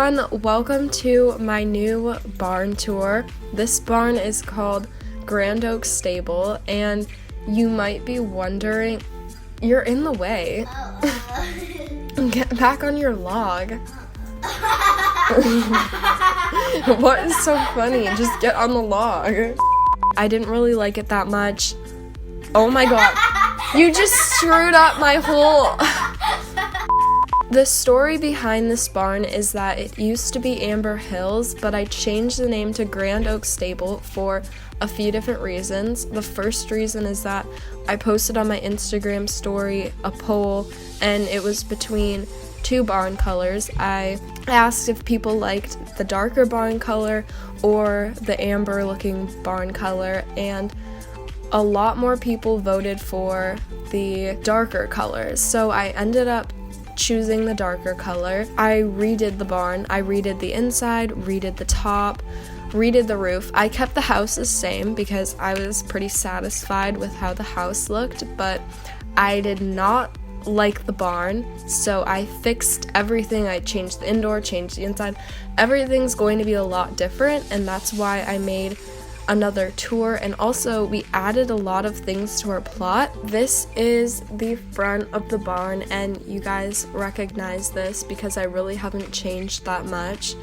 everyone, welcome to my new barn tour. This barn is called Grand Oak Stable, and you might be wondering, you're in the way. Get back on your log. What is so funny? Just get on the log. I didn't really like it that much. Oh my god. You just screwed up my whole... The story behind this barn is that it used to be Amber Hills, but I changed the name to Grand Oak Stable for a few different reasons. The first reason is that I posted on my Instagram story a poll, and it was between two barn colors. I asked if people liked the darker barn color or the amber looking barn color, and a lot more people voted for the darker colors. So I ended up choosing the darker color. I redid the barn. I redid the inside, redid the top, redid the roof. I kept the house the same because I was pretty satisfied with how the house looked, but I did not like the barn, so I fixed everything. I changed the indoor, changed the inside. Everything's going to be a lot different, and that's why I made another tour. And also we added a lot of things to our plot. This is the front of the barn, and you guys recognize this because I really haven't changed that much.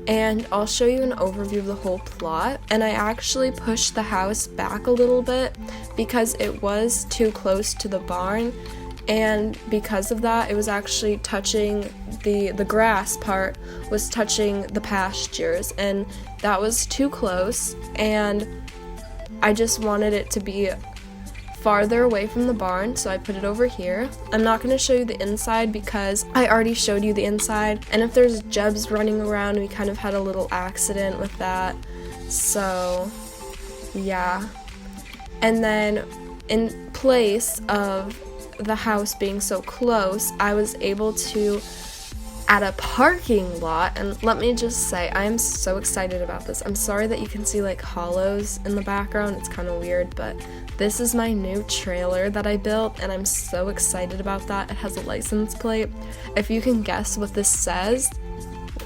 And I'll show you an overview of the whole plot. And I actually pushed the house back a little bit because it was too close to the barn, and because of that it was actually touching the grass part was touching the pastures, and that was too close, and I just wanted it to be farther away from the barn, so I put it over here. I'm not going to show you the inside because I already showed you the inside, and if there's Jebs running around, we kind of had a little accident with that, so yeah. And then in place of the house being so close, I was able to add a parking lot, and let me just say, I am so excited about this. I'm sorry that you can see like hollows in the background, it's kind of weird, but this is my new trailer that I built, and I'm so excited about that. It has a license plate. If you can guess what this says,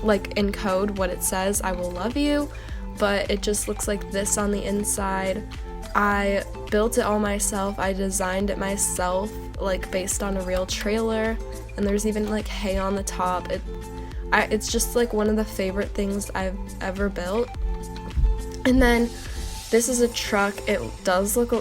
like in code what it says, I will love you, but it just looks like this on the inside. I built it all myself. I designed it myself, like based on a real trailer, and there's even like hay on the top. It's just like one of the favorite things I've ever built. And then this is a truck. It does look,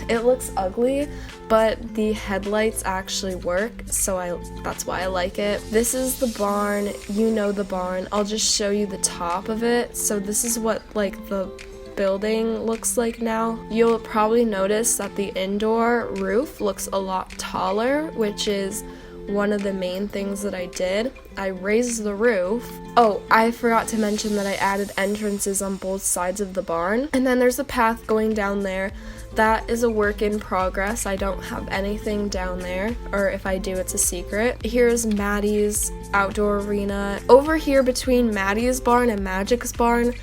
it looks ugly, but the headlights actually work, so that's why I like it. This is the barn. You know the barn. I'll just show you the top of it. So this is what like the building looks like now. You'll probably notice that the indoor roof looks a lot taller, which is one of the main things that I did. I raised the roof. Oh, I forgot to mention that I added entrances on both sides of the barn, and then there's a path going down there. That is a work in progress. I don't have anything down there, or if I do, it's a secret. Here's Maddie's outdoor arena. Over here between Maddie's barn and Magic's barn,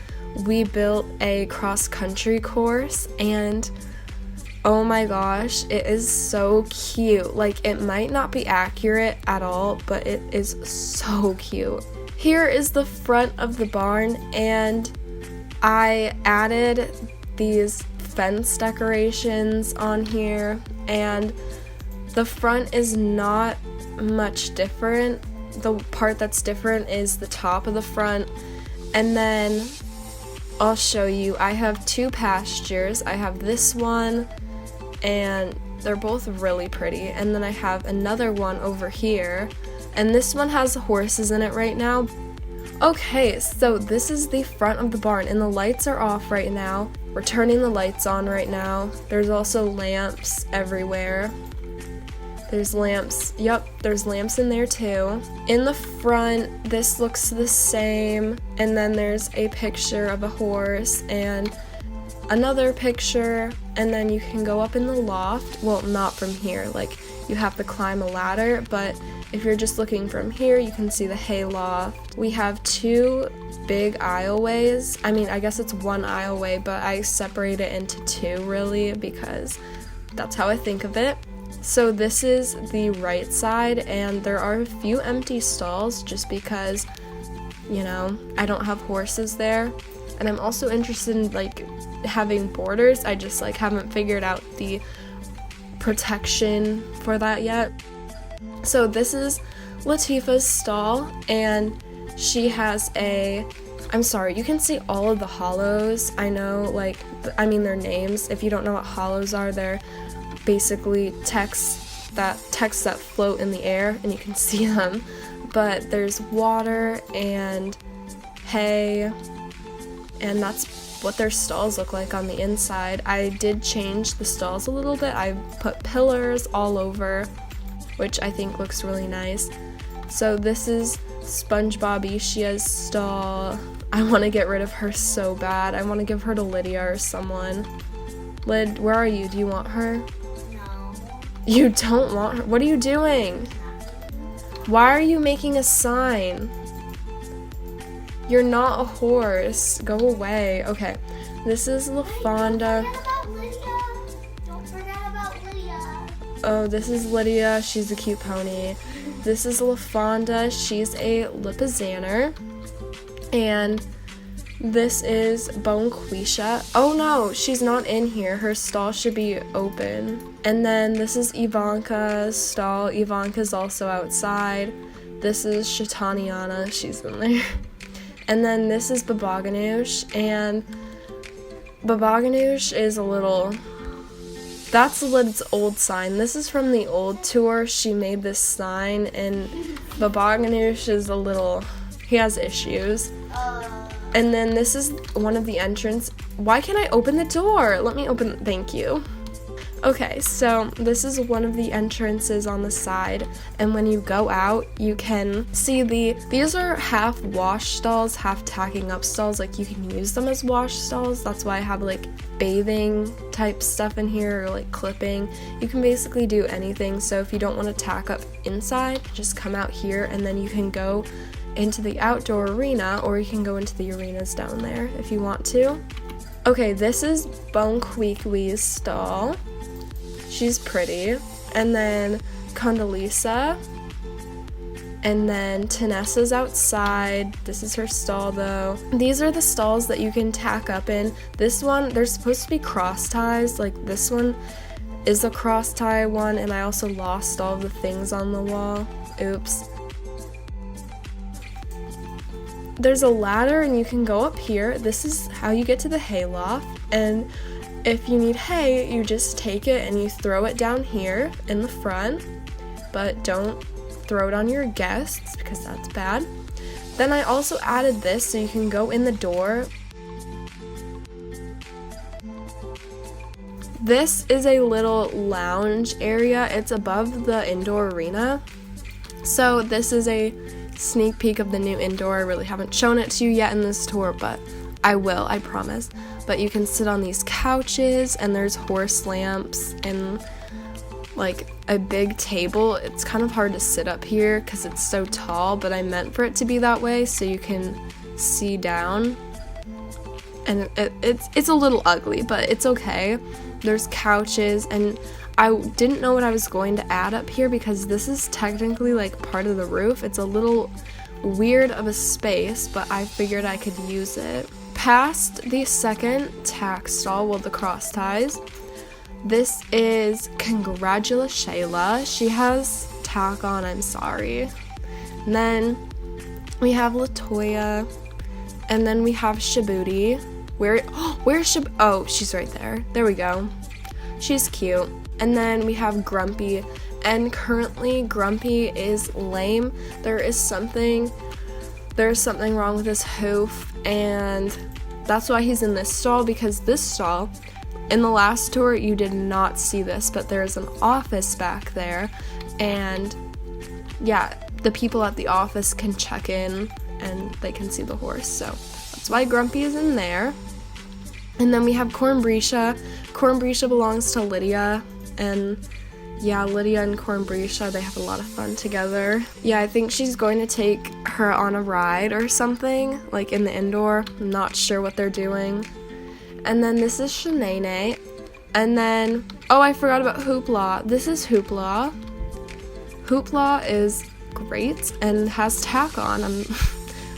we built a cross-country course, and oh my gosh, it is so cute. Like, it might not be accurate at all, but it is so cute. Here is the front of the barn, and I added these fence decorations on here, and the front is not much different. The part that's different is the top of the front, and then I'll show you. I have two pastures. I have this one, and they're both really pretty, and then I have another one over here, and this one has horses in it right now. Okay, so this is the front of the barn, and the lights are off right now. We're turning the lights on right now. There's also lamps everywhere. There's lamps, yep, there's lamps in there too. In the front, this looks the same, and then there's a picture of a horse and another picture, and then you can go up in the loft. Well, not from here, like you have to climb a ladder, but if you're just looking from here, you can see the hay loft. We have two big aisleways. I mean, I guess it's one aisleway, but I separate it into two really because that's how I think of it. So this is the right side, and there are a few empty stalls just because you know, I don't have horses there. And I'm also interested in like having borders. I just like haven't figured out the protection for that yet. So this is Latifah's stall, and she has I'm sorry, you can see all of the hollows. I know, like, I mean their names. If you don't know what hollows are, they're basically texts that float in the air, and you can see them. But there's water and hay, and that's what their stalls look like on the inside. I did change the stalls a little bit. I put pillars all over, which I think looks really nice. So this is SpongeBob Ishia's stall. I want to get rid of her so bad. I want to give her to Lydia or someone. Lyd, where are you? Do you want her? No. You don't want her? What are you doing? Why are you making a sign? You're not a horse. Go away. Okay. This is LaFonda. Don't forget about Lydia. Oh, this is Lydia. She's a cute pony. This is LaFonda. She's a Lipizzaner. And this is Bonquisha. Oh no, she's not in here. Her stall should be open. And then this is Ivanka's stall. Ivanka's also outside. This is Shataniana. She's in there. And then this is Babaganoush. And Babaganoush is a little... That's Lyd's old sign. This is from the old tour. She made this sign, and Babaganoush is a little... He has issues. And then this is one of the entrance. Why can't I open the door? Let me open. Thank you. Okay, so this is one of the entrances on the side, and when you go out, you can see these are half wash stalls, half tacking up stalls. Like, you can use them as wash stalls. That's why I have like bathing type stuff in here, or like clipping. You can basically do anything. So if you don't want to tack up inside, just come out here, and then you can go into the outdoor arena, or you can go into the arenas down there if you want to. Okay, this is Bonquiqui's stall. She's pretty. And then Condoleezza. And then Tanessa's outside. This is her stall though. These are the stalls that you can tack up in. This one, they're supposed to be cross ties. Like, this one is a cross tie one, and I also lost all the things on the wall. Oops. There's a ladder, and you can go up here. This is how you get to the hay loft, and if you need hay, you just take it and you throw it down here in the front, but don't throw it on your guests because that's bad. Then I also added this so you can go in the door. This is a little lounge area. It's above the indoor arena. So this is a sneak peek of the new indoor. I really haven't shown it to you yet in this tour, but I will, I promise. But you can sit on these couches, and there's horse lamps and like a big table. It's kind of hard to sit up here because it's so tall, but I meant for it to be that way so you can see down. And it's a little ugly, but it's okay. There's couches, and I didn't know what I was going to add up here because this is technically like part of the roof. It's a little weird of a space, but I figured I could use it. Past the second tack stall, well, the cross ties, this is Congratula Shayla. She has tack on, I'm sorry. And then we have Latoya, and then we have Shibuti. Where's Shib? Oh, she's right there. There we go. She's cute. And then we have Grumpy, and currently Grumpy is lame. There's something wrong with his hoof, and that's why he's in this stall, because this stall, in the last tour, you did not see this, but there's an office back there, and yeah, the people at the office can check in, and they can see the horse, so that's why Grumpy is in there. And then we have Cornbretia. Cornbretia belongs to Lydia, and yeah, Lydia and Cornbretia, they have a lot of fun together. Yeah, I think she's going to take her on a ride or something, like in the indoor. I'm not sure what they're doing. And then this is Shanae. And then, oh, I forgot about Hoopla. This is Hoopla. Hoopla is great and has tack on. I'm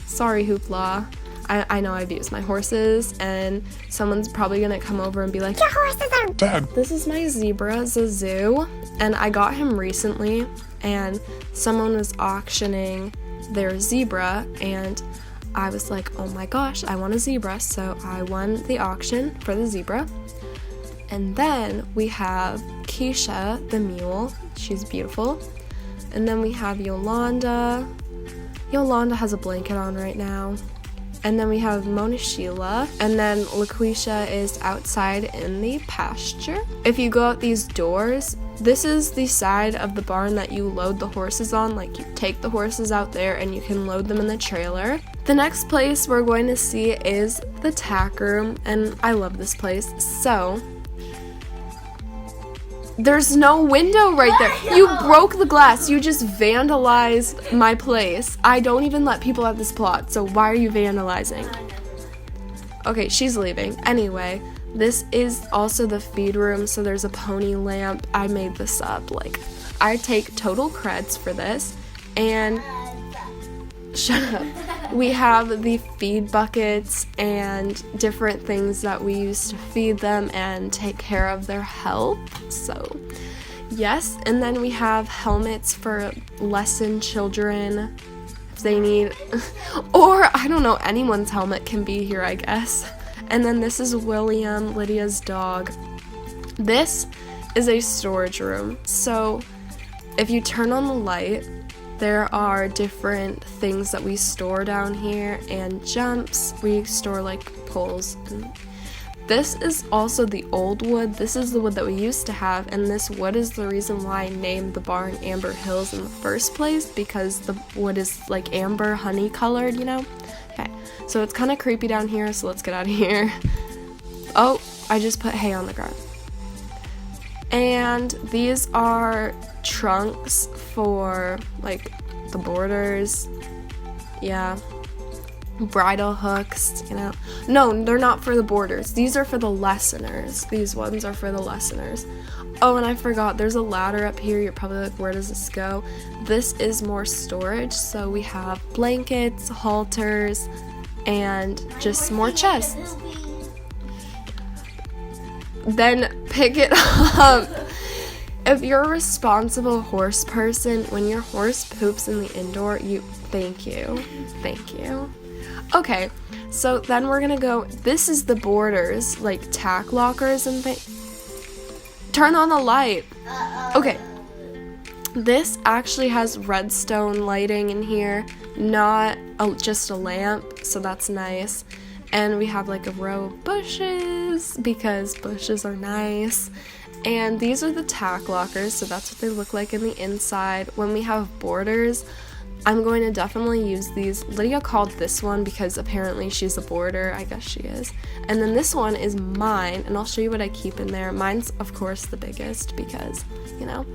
Sorry, Hoopla. I know I've used my horses, and someone's probably gonna come over and be like, your horses are dead. This is my zebra, Zazu, and I got him recently, and someone was auctioning their zebra, and I was like, oh my gosh, I want a zebra, so I won the auction for the zebra. And then we have Keisha, the mule. She's beautiful. And then we have Yolanda. Yolanda has a blanket on right now. And then we have Mona Sheila. And then LaQuisha is outside in the pasture. If you go out these doors, this is the side of the barn that you load the horses on. Like, you take the horses out there and you can load them in the trailer. The next place we're going to see is the tack room. And I love this place. So there's no window right there. You broke the glass. You just vandalized my place. I don't even let people at this plot, so why are you vandalizing? Okay, she's leaving. Anyway, this is also the feed room, so there's a pony lamp. I made this up. Like, I take total creds for this. And shut up. We have the feed buckets and different things that we use to feed them and take care of their health. So, yes. And then we have helmets for lesson children if they need, or I don't know, anyone's helmet can be here, I guess. And then this is William, Lydia's dog. This is a storage room. So, if you turn on the light, there are different things that we store down here, and jumps. We store like poles. And this is also the old wood. This is the wood that we used to have, and this wood is the reason why I named the barn Amber Hills in the first place, because the wood is like amber honey colored, you know? Okay, so it's kind of creepy down here, so let's get out of here. Oh, I just put hay on the ground. And these are trunks for like the borders. Yeah, bridle hooks, you know. No, they're not for the borders. These are for the lesseners. These ones are for the lesseners. Oh, and I forgot, there's a ladder up here. You're probably like, where does this go? This is more storage. So we have blankets, halters, and just more chests. Then pick it up. If you're a responsible horse person, when your horse poops in the indoor, thank you. Okay, so then we're gonna go, this is the borders, like tack lockers and things. Turn on the light. Okay, this actually has redstone lighting in here, not just a lamp, so that's nice. And we have like a row of bushes, because bushes are nice. And these are the tack lockers, so that's what they look like in the inside. When we have borders, I'm going to definitely use these. Lydia called this one because apparently she's a boarder. I guess she is. And then this one is mine, and I'll show you what I keep in there. Mine's, of course, the biggest because, you know,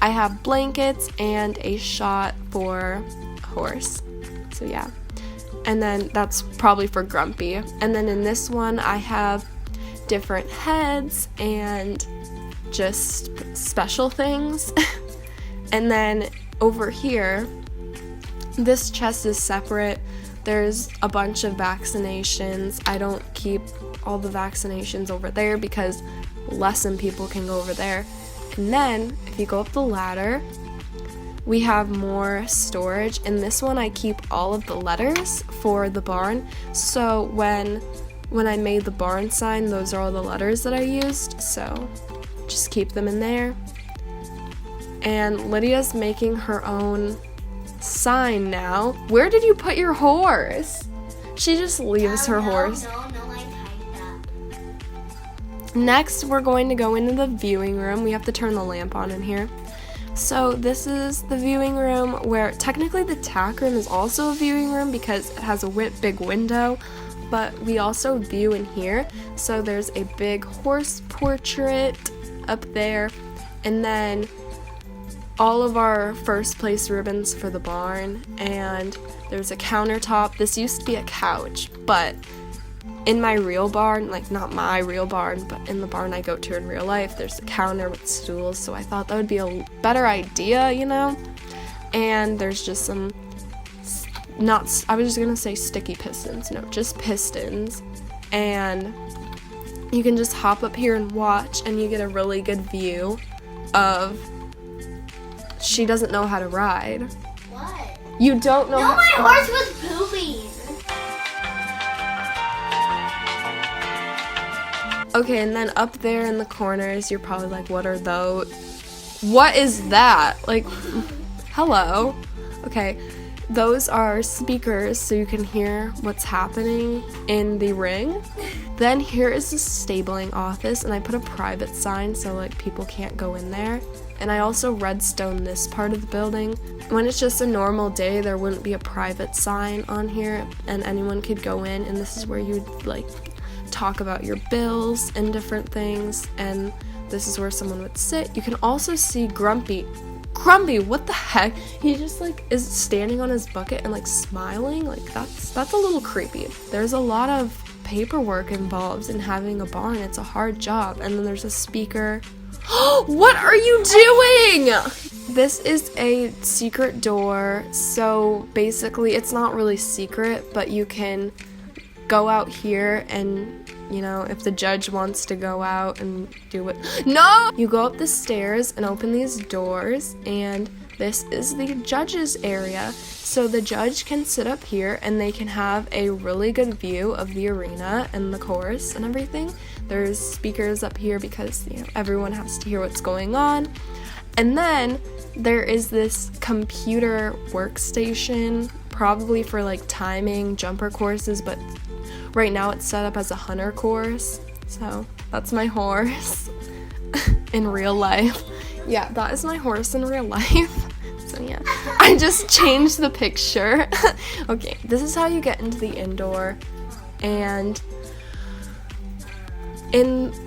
I have blankets and a shot for a horse. So, yeah. And then that's probably for Grumpy. And then in this one, I have different heads and just special things. And then over here, this chest is separate. There's a bunch of vaccinations. I don't keep all the vaccinations over there because lesson people can go over there. And then if you go up the ladder, we have more storage. In this one, I keep all of the letters for the barn. So when I made the barn sign, those are all the letters that I used. So just keep them in there. And Lydia's making her own sign now. Where did you put your horse? She just leaves her horse. No, I tied that. Next, we're going to go into the viewing room. We have to turn the lamp on in here. So this is the viewing room, where technically the tack room is also a viewing room because it has a big window, but we also view in here. So there's a big horse portrait up there, and then all of our first place ribbons for the barn, and there's a countertop. This used to be a couch, but in my real barn, like not my real barn, but in the barn I go to in real life, there's a counter with stools, so I thought that would be a better idea, you know? And there's just some I was just gonna say sticky pistons. No, just pistons. And you can just hop up here and watch, and you get a really good view of. She doesn't know how to ride. What? You don't know. No, my horse was pooping. Okay, and then up there in the corners, you're probably like, what are those? What is that? Like, hello. Okay, those are speakers so you can hear what's happening in the ring. Then here is the stabling office, and I put a private sign so like people can't go in there. And I also redstone this part of the building. When it's just a normal day, there wouldn't be a private sign on here, and anyone could go in, and this is where you'd like talk about your bills and different things, and this is where someone would sit. You can also see Grumpy, what the heck? He just like is standing on his bucket and like smiling. Like that's a little creepy. There's a lot of paperwork involved in having a barn. It's a hard job. And then there's a speaker. What are you doing? This is a secret door, so basically it's not really secret, but you can go out here and, you know, if the judge wants to go out and do it. No! You go up the stairs and open these doors, and this is the judge's area. So the judge can sit up here and they can have a really good view of the arena and the course and everything. There's speakers up here because, you know, everyone has to hear what's going on. And then there is this computer workstation, probably for like timing jumper courses, but right now it's set up as a hunter course. So that's my horse in real life. Yeah, that is my horse in real life. So yeah, I just changed the picture. Okay, this is how you get into the indoor, and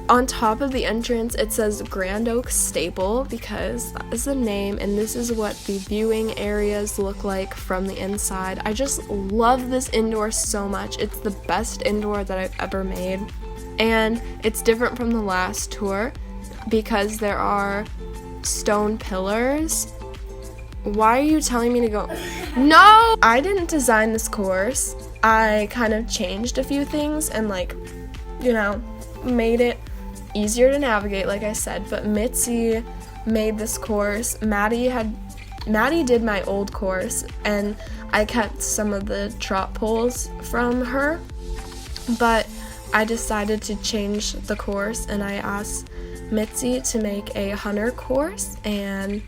on top of the entrance it says Grand Oak Stable because that is the name, and this is what the viewing areas look like from the inside. I just love this indoor so much. It's the best indoor that I've ever made, and it's different from the last tour because there are stone pillars. Why are you telling me to go? No! I didn't design this course. I kind of changed a few things and, like, you know, made it easier to navigate, like I said. But Mitzi made this course. Maddie did my old course, and I kept some of the trot poles from her. But I decided to change the course, and I asked Mitzi to make a hunter course, and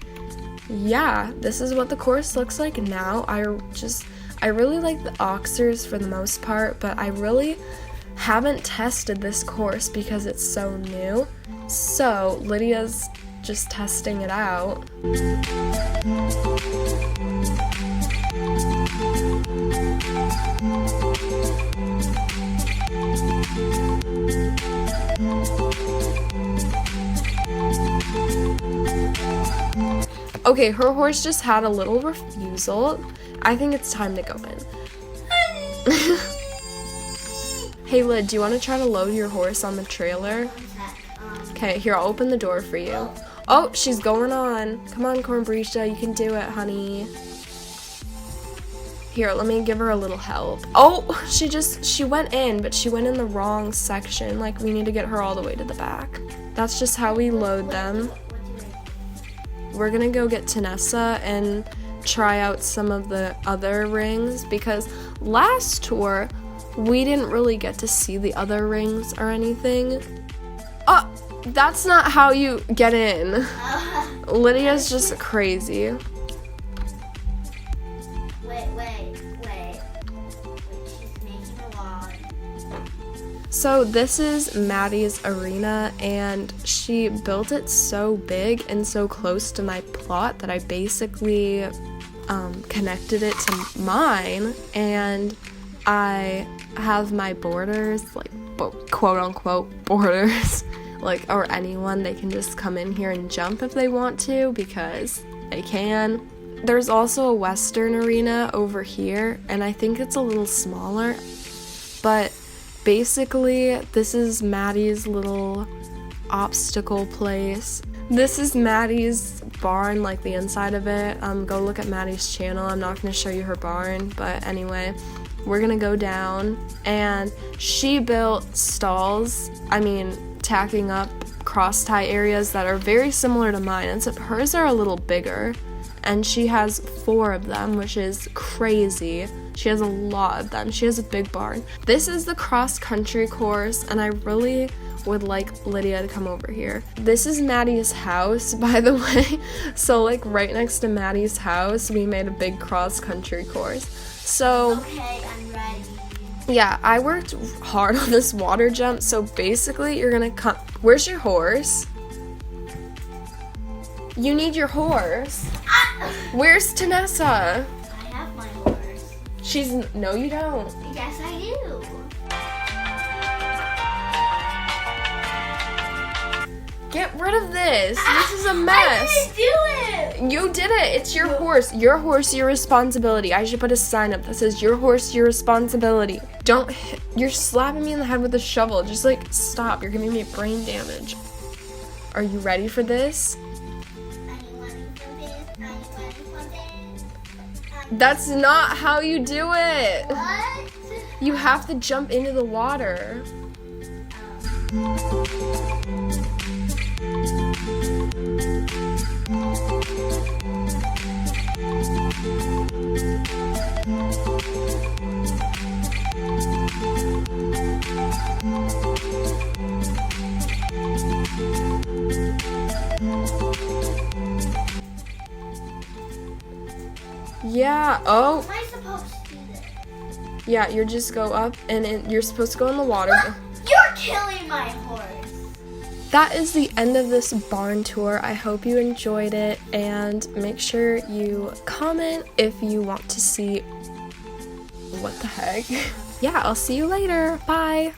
yeah, this is what the course looks like now. I really like the Oxers for the most part, but I really haven't tested this course because it's so new. So Lydia's just testing it out. Okay, her horse just had a little refusal. I think it's time to go in. Hey Lyd, do you want to try to load your horse on the trailer? Okay, here, I'll open the door for you. Oh, she's going on. Come on, Cornbrecia, you can do it, honey. Here, let me give her a little help. Oh, she went in, but she went in the wrong section. Like, we need to get her all the way to the back. That's just how we load them. We're gonna go get Tanessa and try out some of the other rings because last tour we didn't really get to see the other rings or anything. Oh, that's not how you get in. Lydia's just crazy. Wait. She's making a log. So this is Maddie's arena, and she built it so big and so close to my plot that I basically connected it to mine, and I have my borders, like quote unquote borders, like, or anyone, they can just come in here and jump if they want to because they can. There's also a western arena over here, and I think it's a little smaller, but basically this is Maddie's little obstacle place. This is Maddie's barn, like the inside of it. Go look at Maddie's channel. I'm not going to show you her barn, but anyway, we're going to go down, and she built stalls, tacking up cross tie areas that are very similar to mine, except hers are a little bigger, and she has 4 of them, which is crazy. She has a lot of them. She has a big barn. This is the cross-country course, and I really would like Lydia to come over here. This is Maddie's house, by the way. So like right next to Maddie's house, we made a big cross-country course. So Okay, I'm ready. yeah, I worked hard on this water jump. So basically you're gonna come. Where's your horse? You need your horse. Where's Tanessa? I have my horse. No, you don't. Yes, I do. Get rid of this. This is a mess. I didn't do it. You did it. It's your horse. Your horse, your responsibility. I should put a sign up that says your horse, your responsibility. Don't hit. You're slapping me in the head with a shovel. Just like stop. You're giving me brain damage. Are you ready for this? That's not how you do it. What? You have to jump into the water. Yeah, oh. How am I supposed to do this? Yeah, you just go up and you're supposed to go in the water. You're killing my horse. That is the end of this barn tour. I hope you enjoyed it, and make sure you comment if you want to see what the heck. Yeah, I'll see you later. Bye.